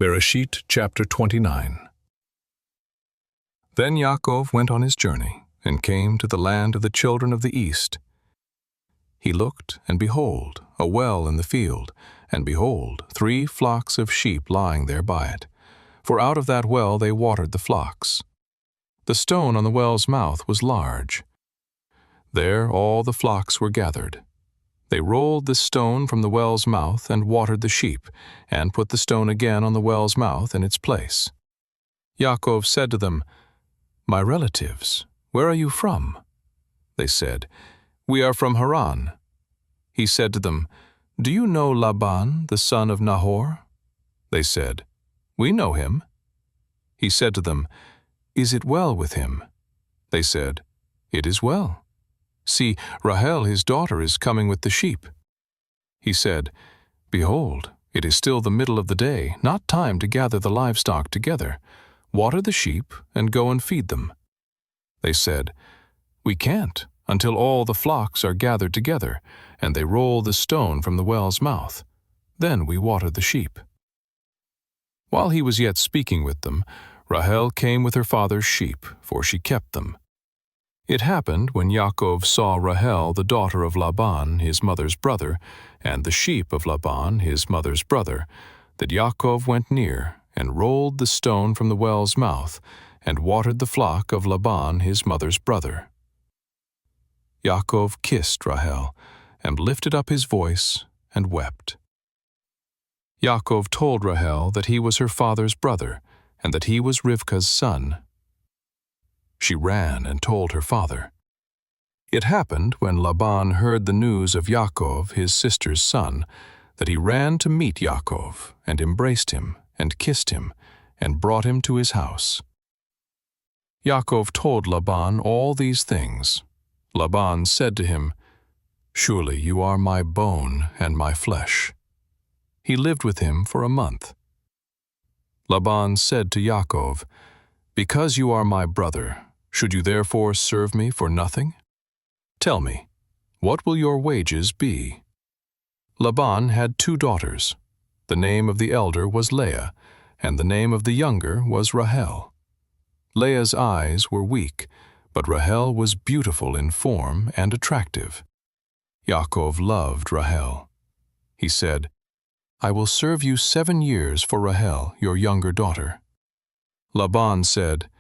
Bereshit chapter 29. Then Yaakov went on his journey, and came to the land of the children of the east. He looked, and behold, a well in the field, and behold, 3 flocks of sheep lying there by it. For out of that well they watered the flocks. The stone on the well's mouth was large. There all the flocks were gathered. They rolled the stone from the well's mouth and watered the sheep, and put the stone again on the well's mouth in its place. Yaakov said to them, "My relatives, where are you from?" They said, "We are from Haran." He said to them, "Do you know Laban, the son of Nahor?" They said, "We know him." He said to them, "Is it well with him?" They said, "It is well. See, Rahel his daughter is coming with the sheep." He said, "Behold, it is still the middle of the day, not time to gather the livestock together. Water the sheep, and go and feed them." They said, "We can't, until all the flocks are gathered together, and they roll the stone from the well's mouth. Then we water the sheep." While he was yet speaking with them, Rahel came with her father's sheep, for she kept them. It happened when Yaakov saw Rahel the daughter of Laban, his mother's brother, and the sheep of Laban, his mother's brother, that Yaakov went near, and rolled the stone from the well's mouth, and watered the flock of Laban, his mother's brother. Yaakov kissed Rahel, and lifted up his voice, and wept. Yaakov told Rahel that he was her father's brother, and that he was Rivka's son. She ran and told her father. It happened when Laban heard the news of Yaakov, his sister's son, that he ran to meet Yaakov, and embraced him, and kissed him, and brought him to his house. Yaakov told Laban all these things. Laban said to him, "Surely you are my bone and my flesh." He lived with him for a month. Laban said to Yaakov, "Because you are my brother, should you therefore serve me for nothing? Tell me, what will your wages be?" Laban had 2 daughters. The name of the elder was Leah, and the name of the younger was Rahel. Leah's eyes were weak, but Rahel was beautiful in form and attractive. Yaakov loved Rahel. He said, "I will serve you 7 years for Rahel, your younger daughter." Laban said,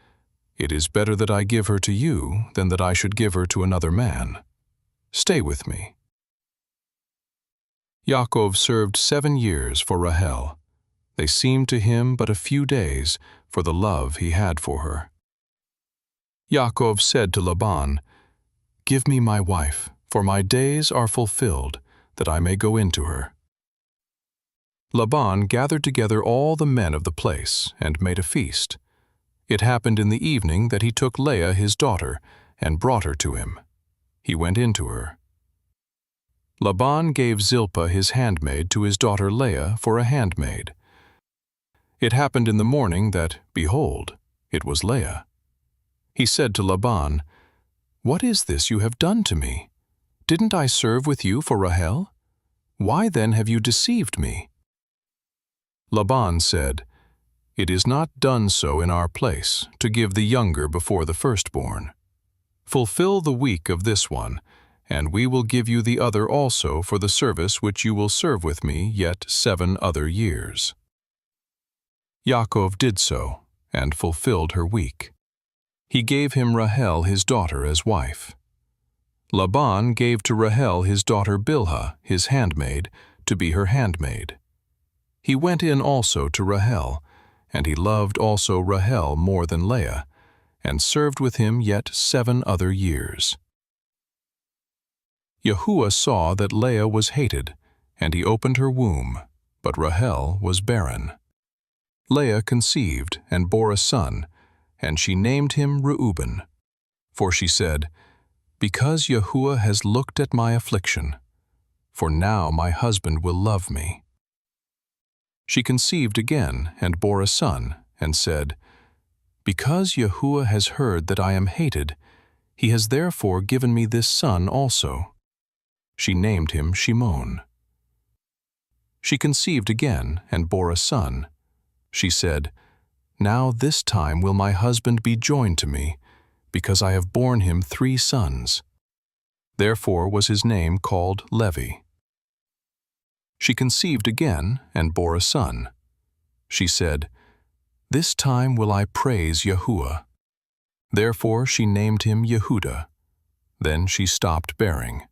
"It is better that I give her to you than that I should give her to another man. Stay with me." Yaakov served 7 years for Rahel. They seemed to him but a few days for the love he had for her. Yaakov said to Laban, "Give me my wife, for my days are fulfilled, that I may go into her." Laban gathered together all the men of the place, and made a feast. It happened in the evening that he took Leah his daughter, and brought her to him. He went into her. Laban gave Zilpah his handmaid to his daughter Leah for a handmaid. It happened in the morning that, behold, it was Leah. He said to Laban, "What is this you have done to me? Didn't I serve with you for Rahel? Why then have you deceived me?" Laban said, "It is not done so in our place, to give the younger before the firstborn. Fulfill the week of this one, and we will give you the other also for the service which you will serve with me yet 7 other years." Yaakov did so, and fulfilled her week. He gave him Rahel his daughter as wife. Laban gave to Rahel his daughter Bilhah, his handmaid, to be her handmaid. He went in also to Rahel, and he loved also Rahel more than Leah, and served with him yet 7 other years. Yahuwah saw that Leah was hated, and he opened her womb, but Rahel was barren. Leah conceived and bore a son, and she named him Reuben. For she said, "Because Yahuwah has looked at my affliction, for now my husband will love me." She conceived again and bore a son, and said, "Because Yahuwah has heard that I am hated, he has therefore given me this son also." She named him Shimon. She conceived again and bore a son. She said, "Now this time will my husband be joined to me, because I have borne him 3 sons." Therefore was his name called Levi. She conceived again and bore a son. She said, "This time will I praise Yahuwah." Therefore she named him Yehudah. Then she stopped bearing.